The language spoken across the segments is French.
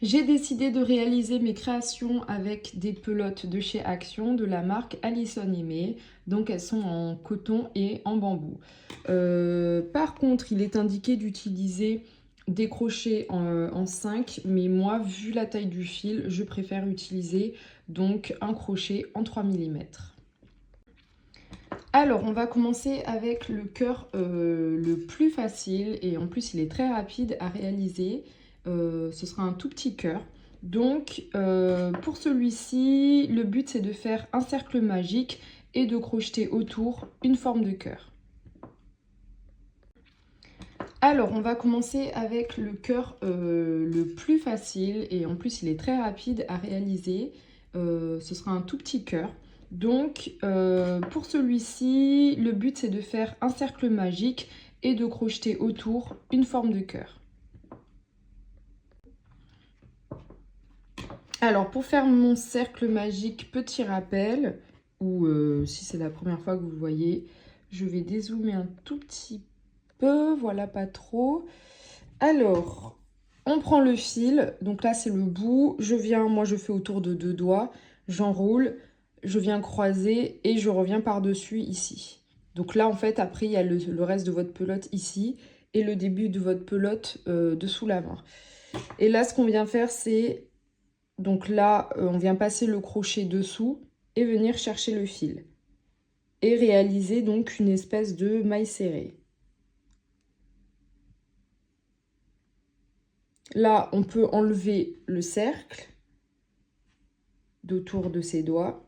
J'ai décidé de réaliser mes créations avec des pelotes de chez Action de la marque Alison Aimé. Donc elles sont en coton et en bambou. Par contre, il est indiqué d'utiliser des crochets en 5, mais moi, vu la taille du fil, je préfère utiliser donc un crochet en 3 mm. Alors, on va commencer avec le cœur le plus facile et en plus il est très rapide à réaliser. Ce sera un tout petit cœur. Donc, pour celui-ci, le but c'est de faire un cercle magique et de crocheter autour une forme de cœur. Alors, on va commencer avec le cœur le plus facile et en plus il est très rapide à réaliser. Ce sera un tout petit cœur. Donc, pour celui-ci, le but c'est de faire un cercle magique et de crocheter autour une forme de cœur. Alors, pour faire mon cercle magique, petit rappel, ou si c'est la première fois que vous le voyez, je vais dézoomer un tout petit peu, voilà, pas trop. Alors, on prend le fil, donc là c'est le bout, moi je fais autour de 2 doigts, j'enroule, je viens croiser et je reviens par-dessus ici. Donc là en fait après il y a le reste de votre pelote ici et le début de votre pelote dessous la main. Et là ce qu'on vient faire c'est, donc là on vient passer le crochet dessous et venir chercher le fil. Et réaliser donc une espèce de maille serrée. Là, on peut enlever le cercle d'autour de ses doigts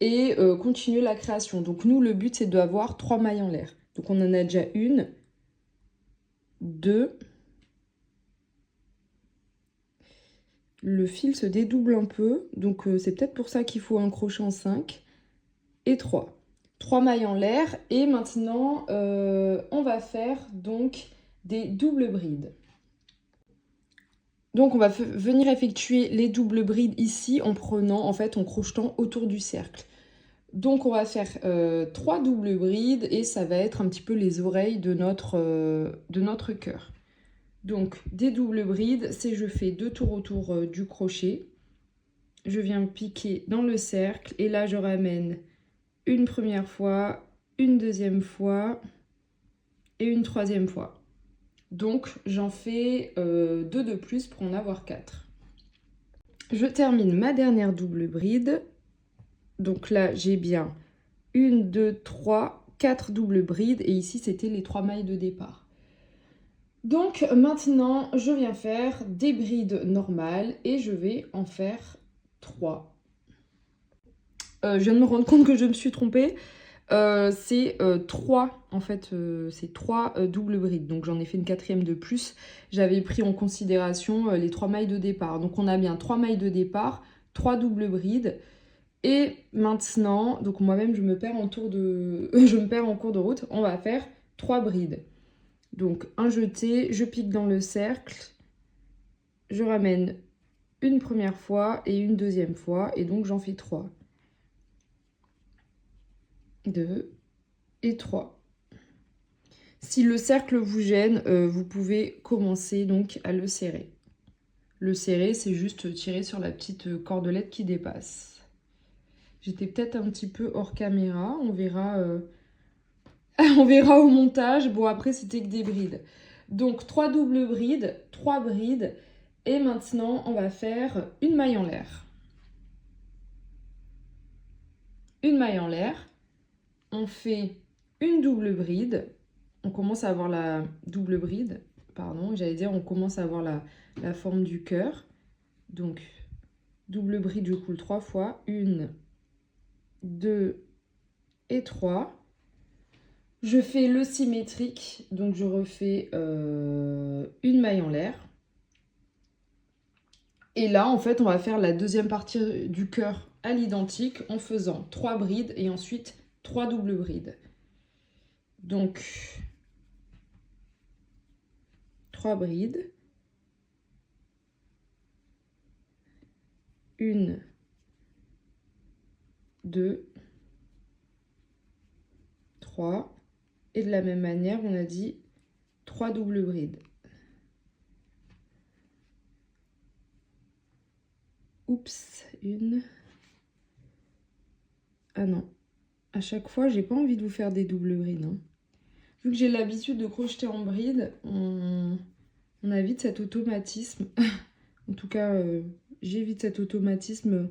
et continuer la création. Donc nous, le but, c'est d'avoir 3 mailles en l'air. Donc on en a déjà une, 2. Le fil se dédouble un peu, donc c'est peut-être pour ça qu'il faut un crochet en 5. Et 3. 3 mailles en l'air. Et maintenant, on va faire donc des doubles brides. Donc on va venir effectuer les doubles brides ici en crochetant autour du cercle. Donc on va faire 3 doubles brides et ça va être un petit peu les oreilles de notre cœur. Donc des doubles brides, c'est je fais 2 tours autour du crochet. Je viens piquer dans le cercle et là je ramène une première fois, une deuxième fois et une troisième fois. Donc j'en fais 2 de plus pour en avoir 4. Je termine ma dernière double bride. Donc là, j'ai bien 1, 2, 3, 4 doubles brides. Et ici, c'était les 3 mailles de départ. Donc maintenant, je viens faire des brides normales et je vais en faire 3. Je viens de me rendre compte que je me suis trompée. C'est 3, en fait, c'est 3 doubles brides. Donc j'en ai fait une 4e de plus. J'avais pris en considération les 3 mailles de départ. Donc on a bien 3 mailles de départ, 3 doubles brides. Et maintenant, donc moi-même je me perds en cours de route, on va faire 3 brides. Donc un jeté, je pique dans le cercle, je ramène une première fois et une deuxième fois, et donc j'en fais 3. 2 et 3. Si le cercle vous gêne, vous pouvez commencer donc à le serrer. Le serrer, c'est juste tirer sur la petite cordelette qui dépasse. J'étais peut-être un petit peu hors caméra, on verra, on verra au montage. Bon, après, c'était que des brides. Donc, 3 doubles brides, 3 brides. Et maintenant, on va faire une maille en l'air. Une maille en l'air. On fait une double bride. On commence à avoir la double bride. Pardon, j'allais dire, on commence à avoir la forme du cœur. Donc, double bride, je coule 3 fois. 1, 2 et 3. Je fais le symétrique, donc je refais une maille en l'air. Et là, en fait, on va faire la deuxième partie du cœur à l'identique en faisant 3 brides et ensuite 3 doubles brides. Donc, 3 brides. 1, 2, 3. Et de la même manière, on a dit 3 doubles brides. Oups, une. Ah non, à chaque fois, j'ai pas envie de vous faire des doubles brides. Hein. Vu que j'ai l'habitude de crocheter en bride, on évite cet automatisme. En tout cas, j'évite cet automatisme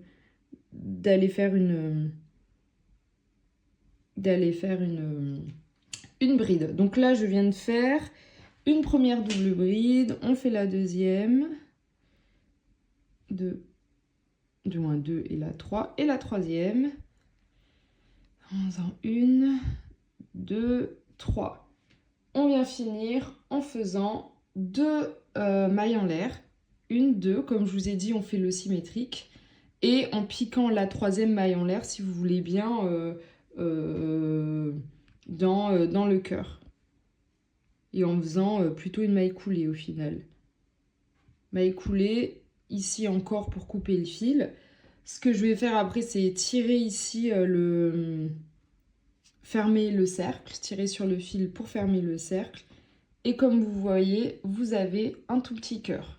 d'aller faire une bride. Donc là, je viens de faire une première double bride. On fait la deuxième. Du moins 2 et la 3. Et la troisième. En faisant 1, 2, 3. On vient finir en faisant 2 mailles en l'air. 1, 2, comme je vous ai dit, on fait le symétrique. Et en piquant la troisième maille en l'air, si vous voulez bien, dans le cœur. Et en faisant plutôt une maille coulée au final. Maille coulée, ici encore pour couper le fil. Ce que je vais faire après, c'est tirer ici fermer le cercle, tirer sur le fil pour fermer le cercle. Et comme vous voyez, vous avez un tout petit cœur.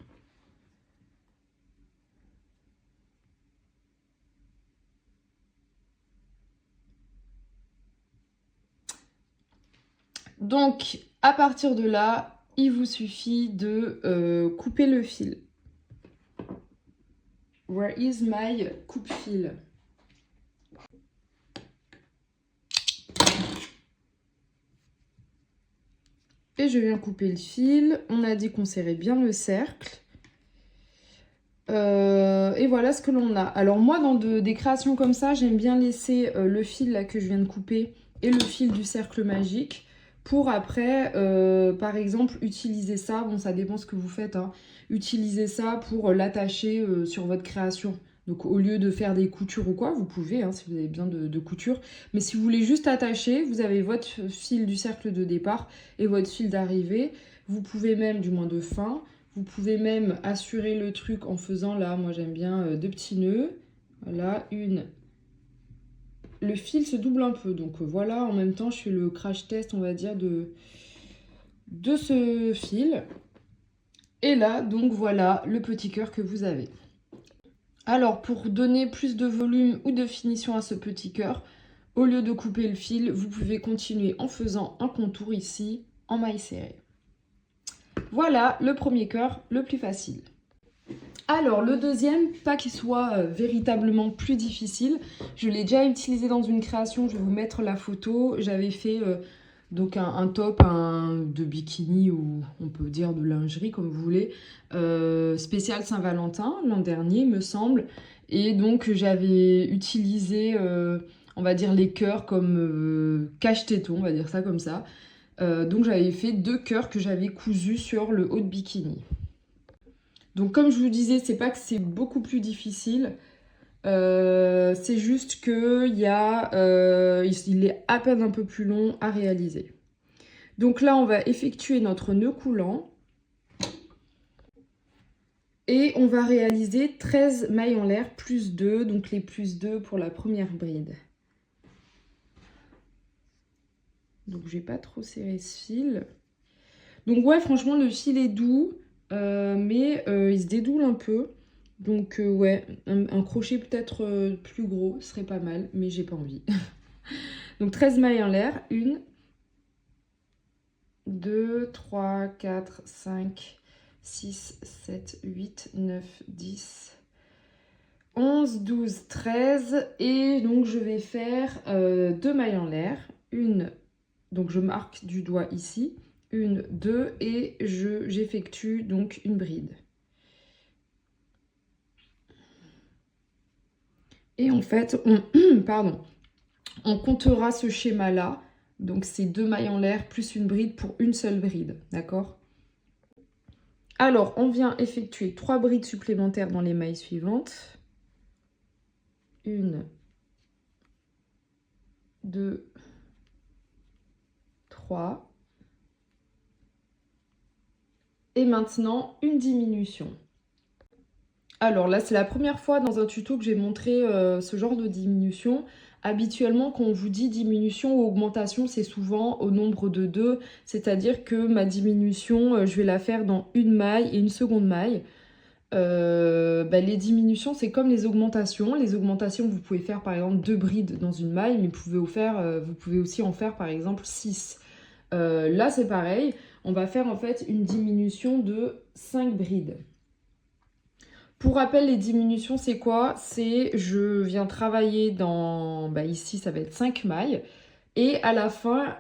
Donc, à partir de là, il vous suffit de couper le fil. Where is my coupe-fil? Et je viens couper le fil. On a dit qu'on serrait bien le cercle. Et voilà ce que l'on a. Alors moi, dans des créations comme ça, j'aime bien laisser le fil là que je viens de couper et le fil du cercle magique pour après, par exemple, utiliser ça. Bon, ça dépend ce que vous faites. Hein. Utiliser ça pour l'attacher sur votre création. Donc au lieu de faire des coutures ou quoi, vous pouvez, hein, si vous avez besoin de couture. Mais si vous voulez juste attacher, vous avez votre fil du cercle de départ et votre fil d'arrivée. Vous pouvez même, du moins de fin, vous pouvez même assurer le truc en faisant là, moi j'aime bien 2 petits nœuds. Voilà, une. Le fil se double un peu, donc voilà, en même temps je fais le crash test, on va dire, de ce fil. Et là, donc voilà le petit cœur que vous avez. Alors, pour donner plus de volume ou de finition à ce petit cœur, au lieu de couper le fil, vous pouvez continuer en faisant un contour ici, en maille serrée. Voilà le premier cœur, le plus facile. Alors, le deuxième, pas qu'il soit véritablement plus difficile. Je l'ai déjà utilisé dans une création, je vais vous mettre la photo. J'avais fait donc un top de bikini ou on peut dire de lingerie comme vous voulez, spécial Saint-Valentin l'an dernier me semble. Et donc j'avais utilisé, on va dire les cœurs comme cache-téton, on va dire ça comme ça. Donc j'avais fait 2 cœurs que j'avais cousus sur le haut de bikini. Donc comme je vous disais, c'est pas que c'est beaucoup plus difficile, c'est juste que il est à peine un peu plus long à réaliser. Donc là, on va effectuer notre nœud coulant et on va réaliser 13 mailles en l'air plus 2, donc les plus 2 pour la première bride. Donc je vais pas trop serrer ce fil. Donc ouais, franchement, le fil est doux. Mais il se dédoule un peu. Donc ouais, un crochet peut-être plus gros serait pas mal, mais j'ai pas envie. Donc 13 mailles en l'air. 1, 2, 3, 4, 5, 6, 7, 8, 9, 10, 11, 12, 13. Et donc je vais faire 2 mailles en l'air. Une, donc je marque du doigt ici. 1, 2 et j'effectue donc une bride. Et en fait, on comptera ce schéma-là. Donc c'est 2 mailles en l'air plus une bride pour une seule bride, d'accord? Alors, on vient effectuer 3 brides supplémentaires dans les mailles suivantes. 1, 2, 3. Et maintenant, une diminution. Alors là, c'est la première fois dans un tuto que j'ai montré ce genre de diminution. Habituellement, quand on vous dit diminution ou augmentation, c'est souvent au nombre de 2. C'est-à-dire que ma diminution, je vais la faire dans une maille et une seconde maille. les diminutions, c'est comme les augmentations. Les augmentations, vous pouvez faire par exemple 2 brides dans une maille, mais vous pouvez aussi en faire par exemple 6. Là, c'est pareil. On va faire en fait une diminution de 5 brides. Pour rappel, les diminutions, c'est quoi? C'est je viens travailler dans... ici, ça va être 5 mailles. Et à la fin,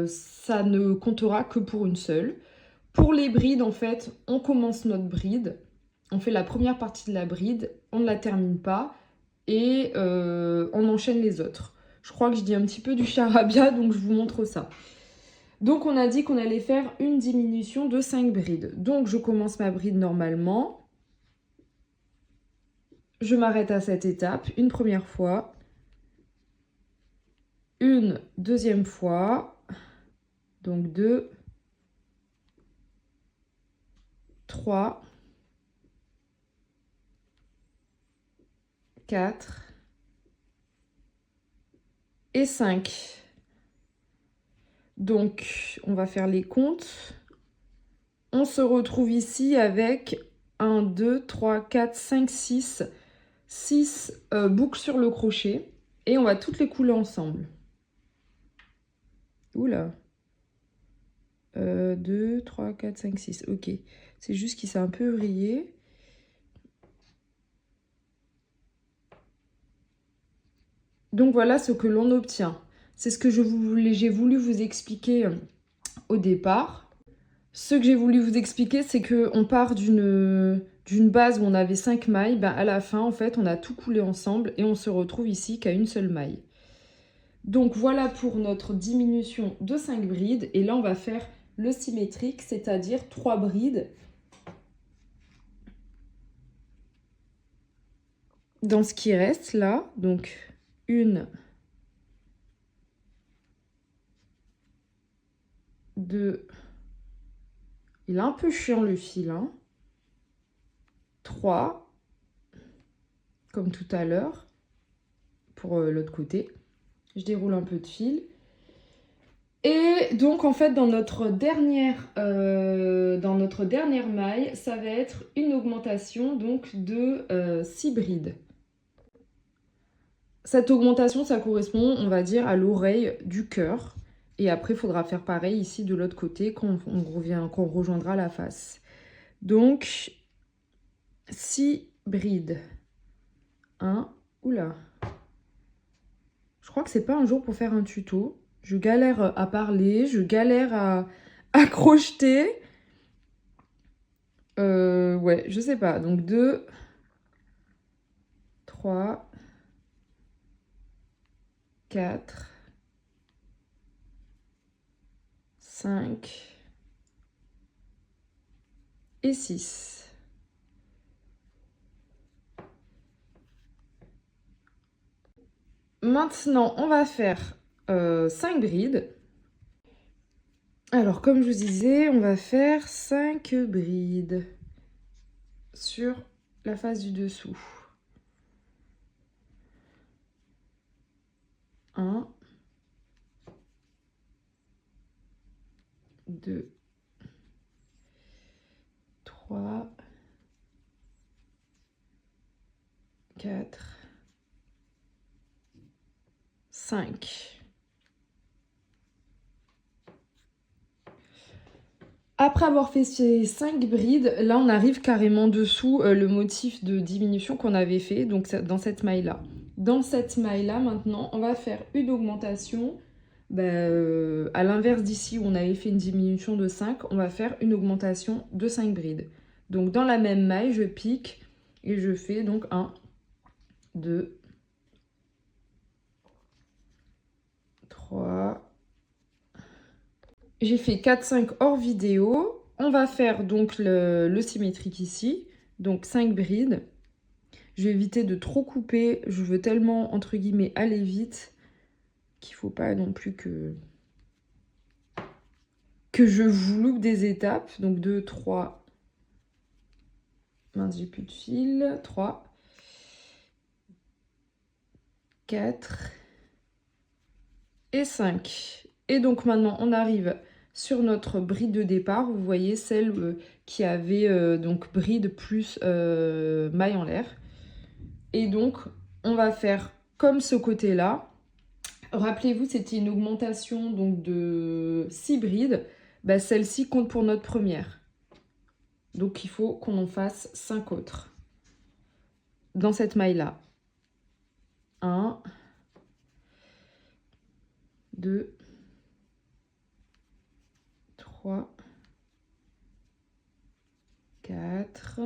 ça ne comptera que pour une seule. Pour les brides, en fait, on commence notre bride. On fait la première partie de la bride. On ne la termine pas. Et on enchaîne les autres. Je crois que je dis un petit peu du charabia, donc je vous montre ça. Donc, on a dit qu'on allait faire une diminution de 5 brides. Donc, je commence ma bride normalement. Je m'arrête à cette étape une première fois, une deuxième fois, donc 2, 3, 4 et 5. Donc, on va faire les comptes. On se retrouve ici avec 1, 2, 3, 4, 5, 6 boucles sur le crochet. Et on va toutes les couler ensemble. Oula. 2, 3, 4, 5, 6. Ok. C'est juste qu'il s'est un peu vrillé. Donc voilà ce que l'on obtient. C'est ce que j'ai voulu vous expliquer au départ. Ce que j'ai voulu vous expliquer, c'est qu'on part d'une base où on avait 5 mailles. À la fin, en fait, on a tout coulé ensemble et on se retrouve ici qu'à une seule maille. Donc voilà pour notre diminution de 5 brides. Et là, on va faire le symétrique, c'est-à-dire 3 brides dans ce qui reste là. Donc, 1, 2, il est un peu chiant le fil, hein. 3, comme tout à l'heure, pour l'autre côté. Je déroule un peu de fil. Et donc, en fait, dans notre dernière maille, ça va être une augmentation donc, de 6 brides. Cette augmentation, ça correspond, on va dire, à l'oreille du cœur. Et après, il faudra faire pareil ici de l'autre côté quand on rejoindra la face. Donc, 6 brides. 1, oula. Je crois que c'est pas un jour pour faire un tuto. Je galère à parler, je galère à crocheter. Ouais, je sais pas. Donc 2, 3, 4, 5 et 6. Maintenant, on va faire 5 brides. Alors, comme je vous disais, on va faire 5 brides sur la face du dessous. 1, 2, 3, 4, 5. Après avoir fait ces 5 brides, là on arrive carrément dessous le motif de diminution qu'on avait fait, donc dans cette maille-là. Dans cette maille-là, maintenant, on va faire une augmentation. À l'inverse d'ici où on avait fait une diminution de 5, on va faire une augmentation de 5 brides. Donc dans la même maille, je pique et je fais donc 1, 2, 3. J'ai fait 4, 5 hors vidéo. On va faire donc le symétrique ici. Donc 5 brides. Je vais éviter de trop couper. Je veux tellement, entre guillemets, aller vite qu'il ne faut pas non plus que je vous loupe des étapes. Donc 2, 3. Mince, j'ai plus de fil. 3. 4. Et 5. Et donc maintenant, on arrive sur notre bride de départ. Vous voyez celle qui avait donc bride plus maille en l'air. Et donc, on va faire comme ce côté-là. Rappelez-vous, c'était une augmentation donc, de 6 brides. Bah, celle-ci compte pour notre première. Donc, il faut qu'on en fasse 5 autres dans cette maille-là. 1, 2, 3, 4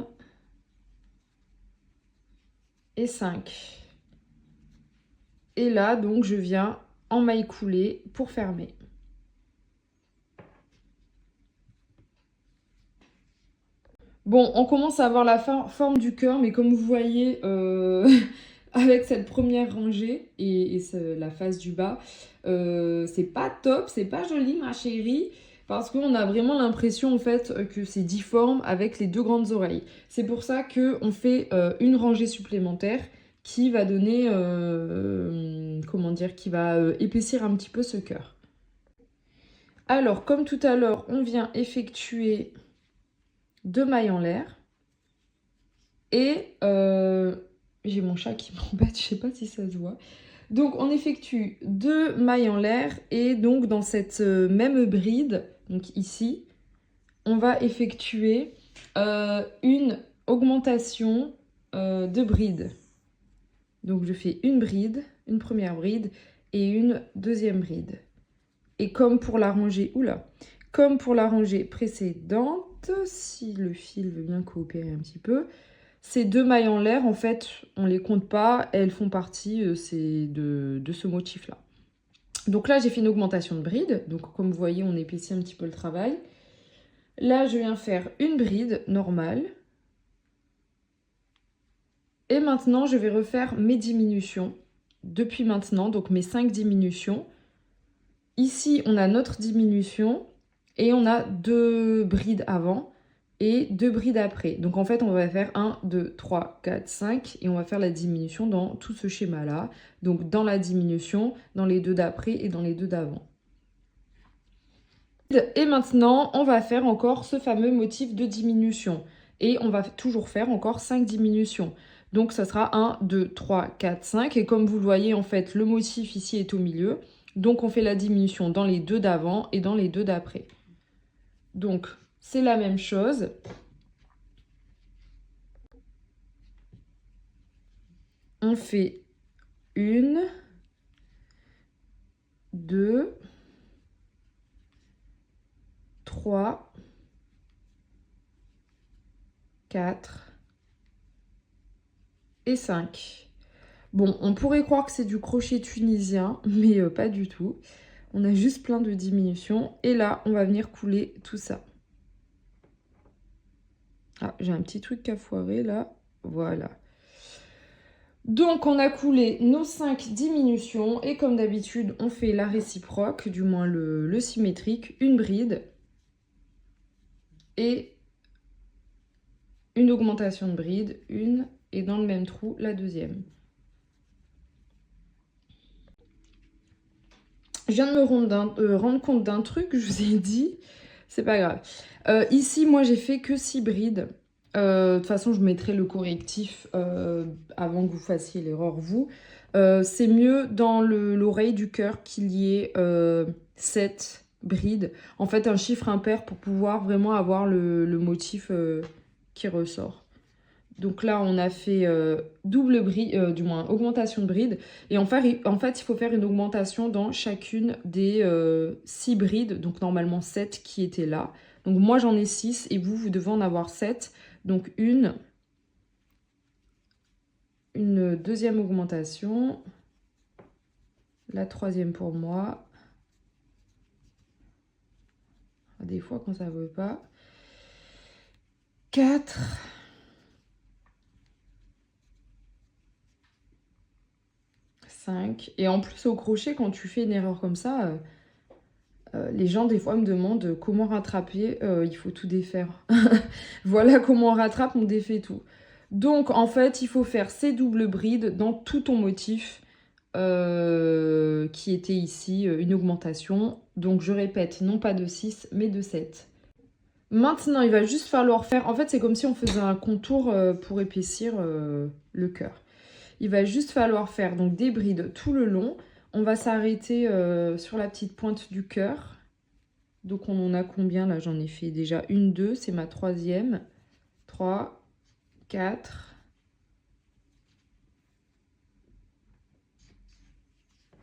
et 5. Et là, donc, je viens en maille coulée pour fermer. Bon, on commence à avoir la forme du cœur, mais comme vous voyez, avec cette première rangée et la face du bas, c'est pas top, c'est pas joli, ma chérie, parce qu'on a vraiment l'impression en fait que c'est difforme avec les deux grandes oreilles. C'est pour ça qu'on fait une rangée supplémentaire qui va donner, comment dire, qui va épaissir un petit peu ce cœur. Alors, comme tout à l'heure, on vient effectuer 2 mailles en l'air. Et j'ai mon chat qui m'embête, je sais pas si ça se voit. Donc on effectue 2 mailles en l'air et donc dans cette même bride, donc ici, on va effectuer une augmentation de bride. Donc je fais une bride, une première bride et une deuxième bride. Et comme pour la rangée, comme pour la rangée précédente, si le fil veut bien coopérer un petit peu, ces 2 mailles en l'air, en fait, on ne les compte pas, elles font partie de ce motif-là. Donc là, j'ai fait une augmentation de bride. Donc comme vous voyez, on épaissit un petit peu le travail. Là, je viens faire une bride normale. Et maintenant, je vais refaire mes diminutions depuis maintenant, donc mes 5 diminutions. Ici, on a notre diminution et on a 2 brides avant et 2 brides après. Donc en fait, on va faire 1, 2, 3, 4, 5 et on va faire la diminution dans tout ce schéma-là. Donc dans la diminution, dans les 2 d'après et dans les 2 d'avant. Et maintenant, on va faire encore ce fameux motif de diminution. Et on va toujours faire encore 5 diminutions. Donc ça sera 1, 2, 3, 4, 5. Et comme vous le voyez, en fait, le motif ici est au milieu. Donc on fait la diminution dans les 2 d'avant et dans les 2 d'après. Donc c'est la même chose. On fait 1, 2, 3, 4 et 5. Bon, on pourrait croire que c'est du crochet tunisien, mais pas du tout. On a juste plein de diminutions. Et là, on va venir couler tout ça. Ah, j'ai un petit truc à foirer là. Voilà. Donc, on a coulé nos 5 diminutions. Et comme d'habitude, on fait la réciproque, du moins le symétrique. Une bride. Et une augmentation de bride. Une. Et dans le même trou, la deuxième. Je viens de me rendre compte d'un truc, je vous ai dit, c'est pas grave. Ici, moi, j'ai fait que 6 brides. De toute façon, je mettrai le correctif avant que vous fassiez l'erreur, vous. C'est mieux dans l'oreille du cœur qu'il y ait 7 brides. En fait, un chiffre impair pour pouvoir vraiment avoir le motif qui ressort. Donc là, on a fait double bride, du moins augmentation de bride. Et en fait, il faut faire une augmentation dans chacune des 6 brides. Donc normalement 7 qui étaient là. Donc moi, j'en ai 6 et vous devez en avoir 7. Donc une deuxième augmentation. La troisième pour moi. Des fois, quand ça ne veut pas. 4. 5. Et en plus, au crochet, quand tu fais une erreur comme ça, les gens, des fois, me demandent comment rattraper. Il faut tout défaire. Voilà comment on rattrape, on défait tout. Donc, en fait, il faut faire ces doubles brides dans tout ton motif qui était ici une augmentation. Donc je répète, non pas de 6 mais de 7. Maintenant, il va juste falloir faire... En fait, c'est comme si on faisait un contour pour épaissir le cœur. Il va juste falloir faire donc des brides tout le long. On va s'arrêter sur la petite pointe du cœur. Donc on en a combien là? J'en ai fait déjà une, deux, c'est ma troisième. 3, 4,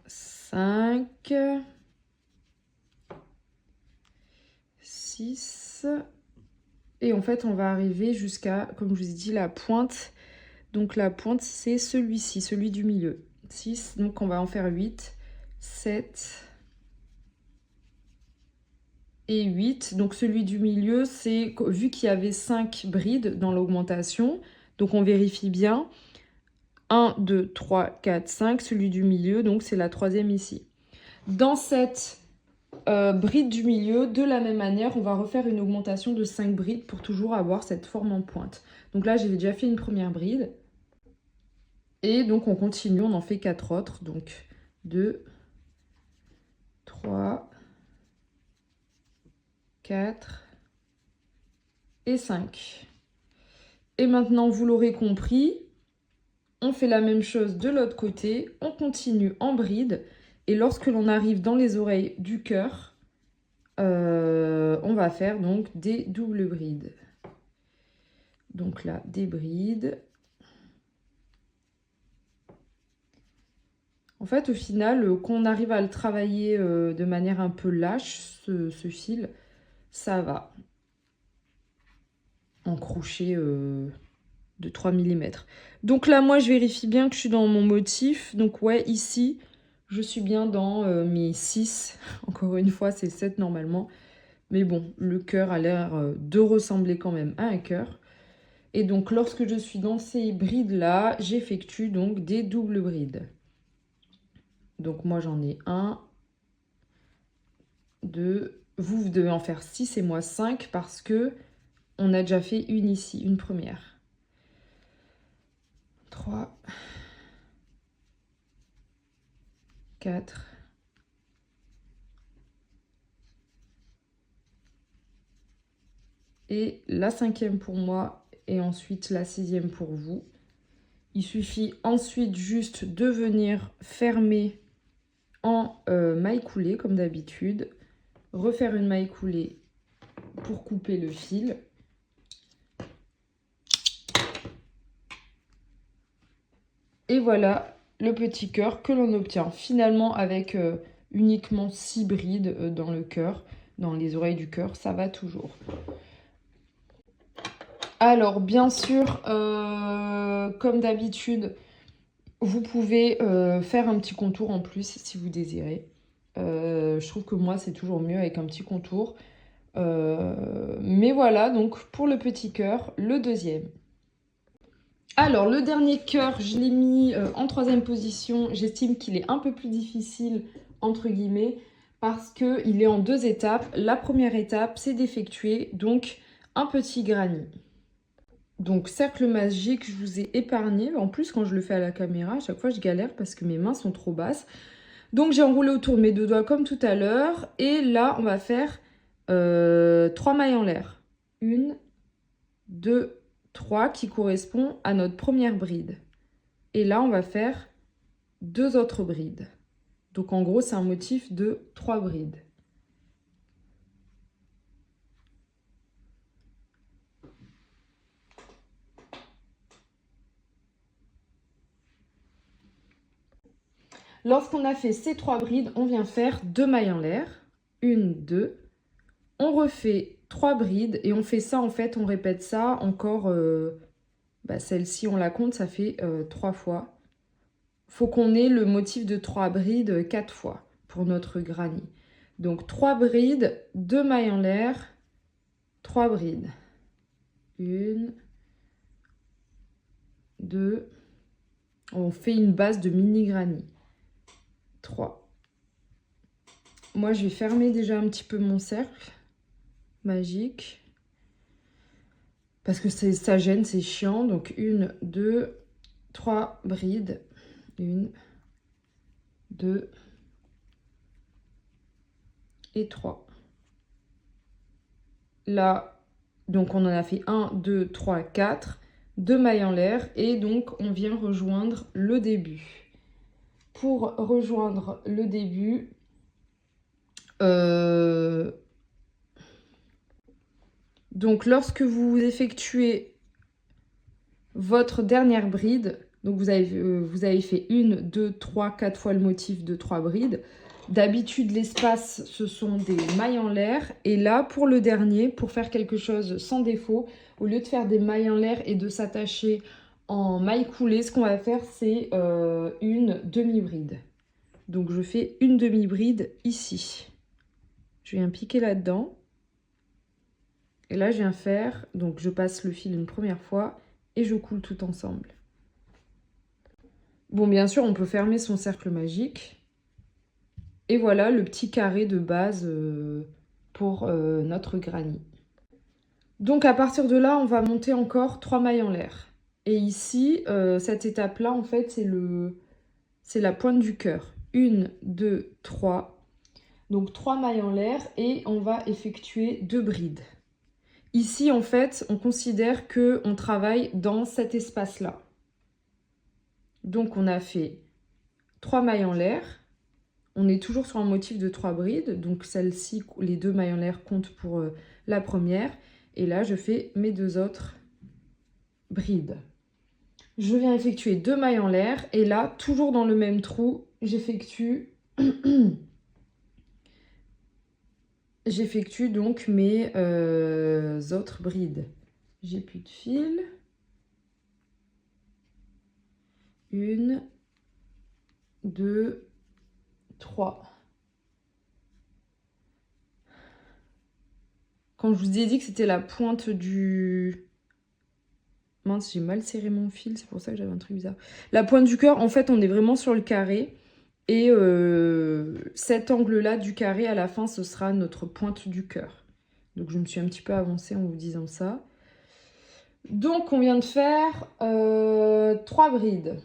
5, 6. Et en fait, on va arriver jusqu'à, comme je vous ai dit, la pointe. Donc la pointe, c'est celui-ci, celui du milieu. 6, donc on va en faire 8, 7 et 8. Donc celui du milieu, c'est vu qu'il y avait 5 brides dans l'augmentation, donc on vérifie bien. 1, 2, 3, 4, 5, celui du milieu, donc c'est la troisième ici. Dans cette bride du milieu, de la même manière, on va refaire une augmentation de 5 brides pour toujours avoir cette forme en pointe. Donc là, j'ai déjà fait une première bride. Et donc on continue, on en fait 4 autres. Donc 2, 3, 4 et 5. Et maintenant, vous l'aurez compris, on fait la même chose de l'autre côté. On continue en bride. Et lorsque l'on arrive dans les oreilles du cœur, on va faire donc des doubles brides. Donc là, des brides. En fait, au final, quand on arrive à le travailler de manière un peu lâche, ce fil, ça va. En crochet de 3 mm. Donc là, moi, je vérifie bien que je suis dans mon motif. Donc ouais, ici, je suis bien dans mes 6. Encore une fois, c'est 7 normalement. Mais bon, le cœur a l'air de ressembler quand même à un cœur. Et donc, lorsque je suis dans ces brides-là, j'effectue donc des doubles brides. Donc moi, j'en ai 1, 2. Vous devez en faire 6 et moi 5 parce que on a déjà fait une ici, une première. 3, 4, et la 5e pour moi et ensuite la 6e pour vous. Il suffit ensuite juste de venir fermer en maille coulée comme d'habitude, refaire une maille coulée pour couper le fil. Et voilà le petit cœur que l'on obtient finalement avec uniquement 6 brides dans le cœur, dans les oreilles du cœur, ça va toujours. Alors bien sûr, comme d'habitude, vous pouvez faire un petit contour en plus si vous désirez. Je trouve que moi c'est toujours mieux avec un petit contour. Mais voilà, donc pour le petit cœur, le deuxième. Alors le dernier cœur, je l'ai mis en 3e position. J'estime qu'il est un peu plus difficile, entre guillemets, parce qu'il est en 2 étapes. La première étape, c'est d'effectuer donc un petit granit. Donc cercle magique, je vous ai épargné. En plus, quand je le fais à la caméra, à chaque fois je galère parce que mes mains sont trop basses. Donc j'ai enroulé autour de mes 2 doigts comme tout à l'heure. Et là, on va faire 3 mailles en l'air. 1, 2, 3 qui correspond à notre première bride. Et là, on va faire 2 autres brides. Donc en gros, c'est un motif de 3 brides. Lorsqu'on a fait ces 3 brides, on vient faire 2 mailles en l'air. 1, 2. On refait 3 brides et on fait ça, en fait, on répète ça encore. Celle-ci, on la compte, ça fait 3 fois. Faut qu'on ait le motif de 3 brides 4 fois pour notre granit. Donc 3 brides, 2 mailles en l'air, 3 brides. 1, 2. On fait une base de mini granit. 3. Moi, je vais fermer déjà un petit peu mon cercle magique. Parce que ça gêne, c'est chiant. Donc 1, 2, 3 brides. 1, 2 et 3. Là, donc on en a fait 1, 2, 3, 4, 2 mailles en l'air et donc on vient rejoindre le début. Pour rejoindre le début, donc lorsque vous effectuez votre dernière bride, donc vous avez fait 1, 2, 3, 4 fois le motif de 3 brides. D'habitude, l'espace, ce sont des mailles en l'air. Et là, pour le dernier, pour faire quelque chose sans défaut, au lieu de faire des mailles en l'air et de s'attacher en mailles coulées, ce qu'on va faire, c'est une demi-bride. Donc, je fais une demi-bride ici. Je viens piquer là-dedans. Et là, je viens faire, donc je passe le fil une première fois et je coule tout ensemble. Bon, bien sûr, on peut fermer son cercle magique. Et voilà le petit carré de base pour notre granny. Donc à partir de là, on va monter encore 3 mailles en l'air. Et ici, cette étape-là, en fait, c'est la pointe du cœur. 1, 2, 3. Donc 3 mailles en l'air et on va effectuer 2 brides. Ici, en fait, on considère qu'on travaille dans cet espace-là. Donc on a fait 3 mailles en l'air. On est toujours sur un motif de 3 brides, donc celle-ci, les 2 mailles en l'air comptent pour la première. Et là, je fais mes 2 autres brides. Je viens effectuer 2 mailles en l'air et là, toujours dans le même trou, j'effectue donc mes autres brides. J'ai plus de fil. 1, 2, 3. Quand je vous ai dit que c'était la pointe du... Mince, j'ai mal serré mon fil, c'est pour ça que j'avais un truc bizarre. La pointe du cœur, en fait, on est vraiment sur le carré. Et cet angle-là du carré, à la fin, ce sera notre pointe du cœur. Donc, je me suis un petit peu avancée en vous disant ça. Donc, on vient de faire 3 brides.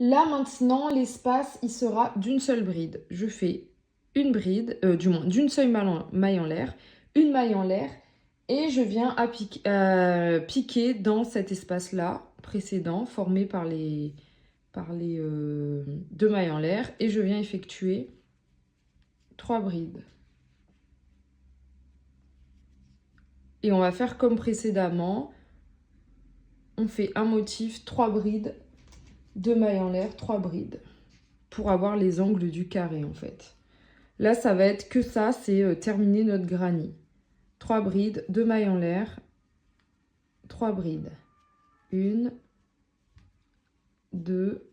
Là, maintenant, l'espace, il sera d'une seule bride. Je fais une bride, du moins d'une seule maille en l'air, une maille en l'air, et je viens piquer dans cet espace-là, précédent, formé par les 2 mailles en l'air, et je viens effectuer 3 brides. Et on va faire comme précédemment, on fait un motif, 3 brides, 2 mailles en l'air, 3 brides, pour avoir les angles du carré en fait. Là, ça va être que ça, c'est terminer notre granny. 3 brides, 2 mailles en l'air, 3 brides. 1, 2,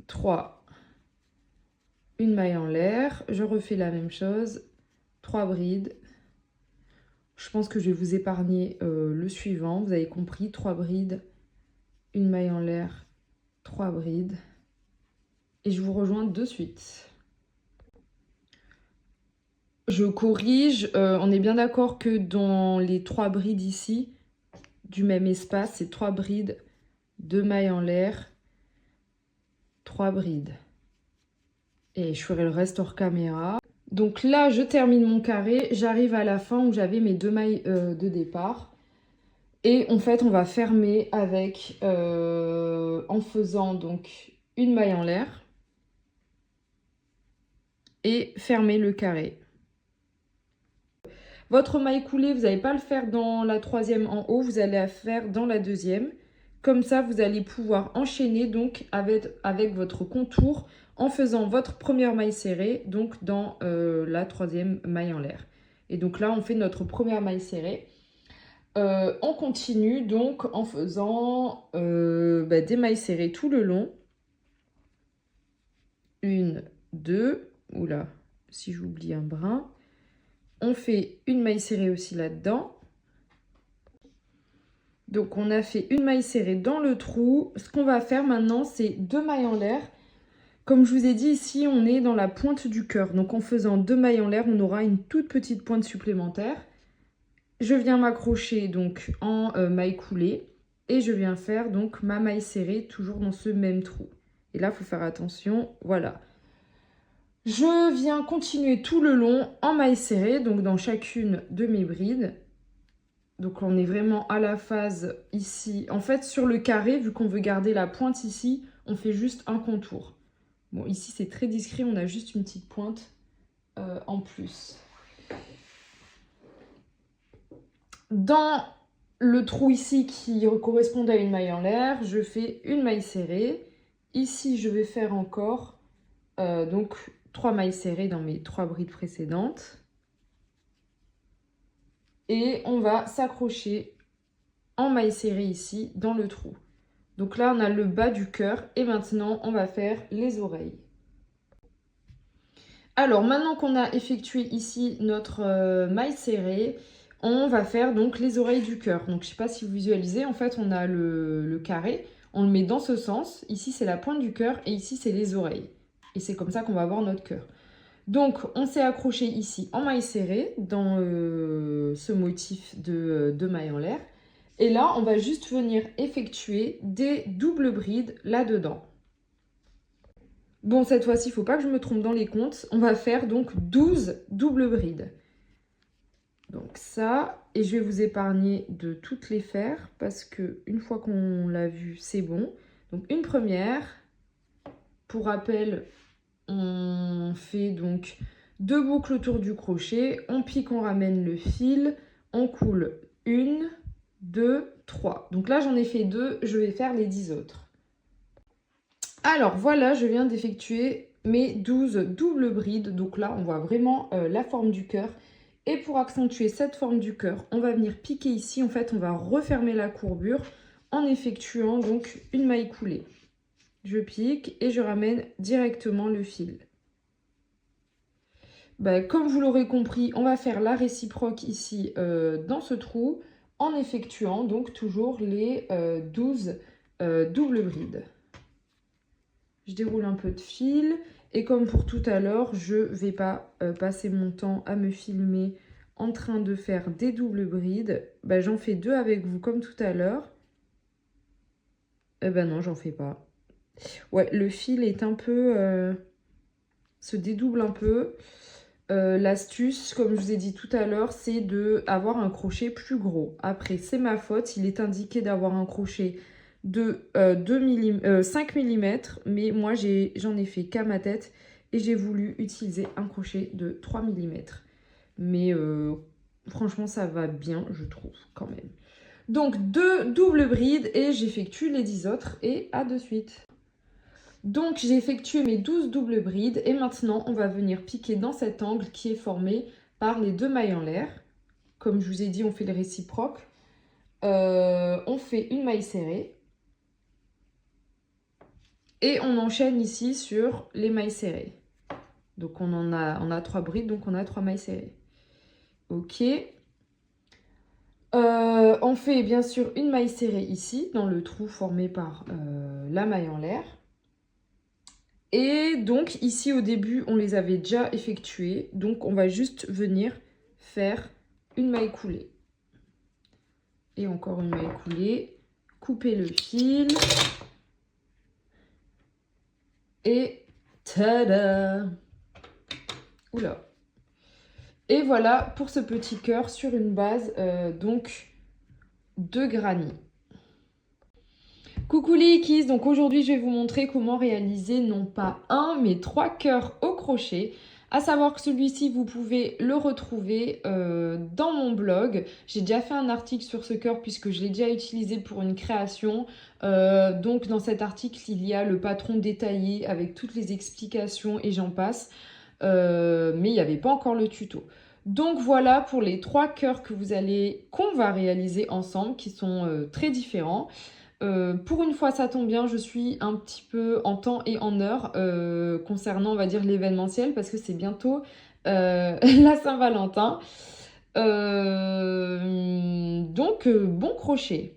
3. Une maille en l'air, je refais la même chose, 3 brides. Je pense que je vais vous épargner le suivant, vous avez compris, 3 brides, une maille en l'air, 3 brides. Et je vous rejoins de suite. Je corrige, on est bien d'accord que dans les 3 brides ici, du même espace, c'est 3 brides, 2 mailles en l'air, 3 brides. Et je ferai le reste hors caméra. Donc là, je termine mon carré, j'arrive à la fin où j'avais mes 2 mailles de départ. Et en fait, on va fermer avec, en faisant donc une maille en l'air et fermer le carré. Votre maille coulée, vous n'allez pas le faire dans la 3e en haut, vous allez la faire dans la 2e. Comme ça, vous allez pouvoir enchaîner donc avec votre contour en faisant votre première maille serrée, donc dans la 3e maille en l'air. Et donc là, on fait notre première maille serrée. On continue donc en faisant des mailles serrées tout le long. 1, 2, oula, si j'oublie un brin. On fait une maille serrée aussi là-dedans. Donc, on a fait une maille serrée dans le trou. Ce qu'on va faire maintenant, c'est 2 mailles en l'air. Comme je vous ai dit, ici, on est dans la pointe du cœur. Donc, en faisant 2 mailles en l'air, on aura une toute petite pointe supplémentaire. Je viens m'accrocher donc en maille coulée. Et je viens faire donc ma maille serrée toujours dans ce même trou. Et là, il faut faire attention, voilà. Je viens continuer tout le long en maille serrée, donc dans chacune de mes brides. Donc on est vraiment à la phase ici. En fait, sur le carré, vu qu'on veut garder la pointe ici, on fait juste un contour. Bon, ici, c'est très discret, on a juste une petite pointe en plus. Dans le trou ici qui correspond à une maille en l'air, je fais une maille serrée. Ici, je vais faire encore donc 3 mailles serrées dans mes 3 brides précédentes. Et on va s'accrocher en maille serrée ici dans le trou. Donc là, on a le bas du cœur et maintenant, on va faire les oreilles. Alors, maintenant qu'on a effectué ici notre maille serrée, on va faire donc les oreilles du cœur. Donc, je ne sais pas si vous visualisez, en fait, on a le carré, on le met dans ce sens. Ici, c'est la pointe du cœur et ici, c'est les oreilles. Et c'est comme ça qu'on va avoir notre cœur. Donc, on s'est accroché ici en maille serrée dans ce motif de maille en l'air. Et là, on va juste venir effectuer des doubles brides là-dedans. Bon, cette fois-ci, il ne faut pas que je me trompe dans les comptes. On va faire donc 12 doubles brides. Donc ça, et je vais vous épargner de toutes les faire parce que une fois qu'on l'a vu, c'est bon. Donc une première. Pour rappel, on fait donc 2 boucles autour du crochet. On pique, on ramène le fil. On coule 1, 2, 3. Donc là, j'en ai fait 2. Je vais faire les 10 autres. Alors voilà, je viens d'effectuer mes 12 doubles brides. Donc là, on voit vraiment la forme du cœur. Et pour accentuer cette forme du cœur, on va venir piquer ici. En fait, on va refermer la courbure en effectuant donc une maille coulée. Je pique et je ramène directement le fil. Comme vous l'aurez compris, on va faire la réciproque ici dans ce trou en effectuant donc toujours les 12 doubles brides. Je déroule un peu de fil et comme pour tout à l'heure, je ne vais pas passer mon temps à me filmer en train de faire des doubles brides. J'en fais 2 avec vous comme tout à l'heure. Non, j'en fais pas. Ouais, le fil est un peu... se dédouble un peu. L'astuce, comme je vous ai dit tout à l'heure, c'est d'avoir un crochet plus gros. Après, c'est ma faute. Il est indiqué d'avoir un crochet de 5 mm, mais moi j'en ai fait qu'à ma tête et j'ai voulu utiliser un crochet de 3 mm. Mais franchement, ça va bien, je trouve, quand même. Donc, 2 doubles brides et j'effectue les 10 autres et à de suite. Donc, j'ai effectué mes 12 doubles brides et maintenant, on va venir piquer dans cet angle qui est formé par les 2 mailles en l'air. Comme je vous ai dit, on fait les réciproques. On fait une maille serrée. Et on enchaîne ici sur les mailles serrées. Donc, on a 3 brides, donc on a 3 mailles serrées. Ok. On fait bien sûr une maille serrée ici, dans le trou formé par la maille en l'air. Et donc, ici, au début, on les avait déjà effectués. Donc, on va juste venir faire une maille coulée. Et encore une maille coulée. Couper le fil. Et tada! Oula! Et voilà pour ce petit cœur sur une base donc de granit. Coucou les Ikis, donc aujourd'hui je vais vous montrer comment réaliser non pas un mais 3 cœurs au crochet. À savoir que celui-ci vous pouvez le retrouver dans mon blog. J'ai déjà fait un article sur ce cœur puisque je l'ai déjà utilisé pour une création. Donc dans cet article il y a le patron détaillé avec toutes les explications et j'en passe. Mais il n'y avait pas encore le tuto. Donc voilà pour les 3 cœurs qu'on va réaliser ensemble qui sont très différents. Pour une fois ça tombe bien, je suis un petit peu en temps et en heure concernant on va dire l'événementiel parce que c'est bientôt la Saint-Valentin. Donc bon crochet.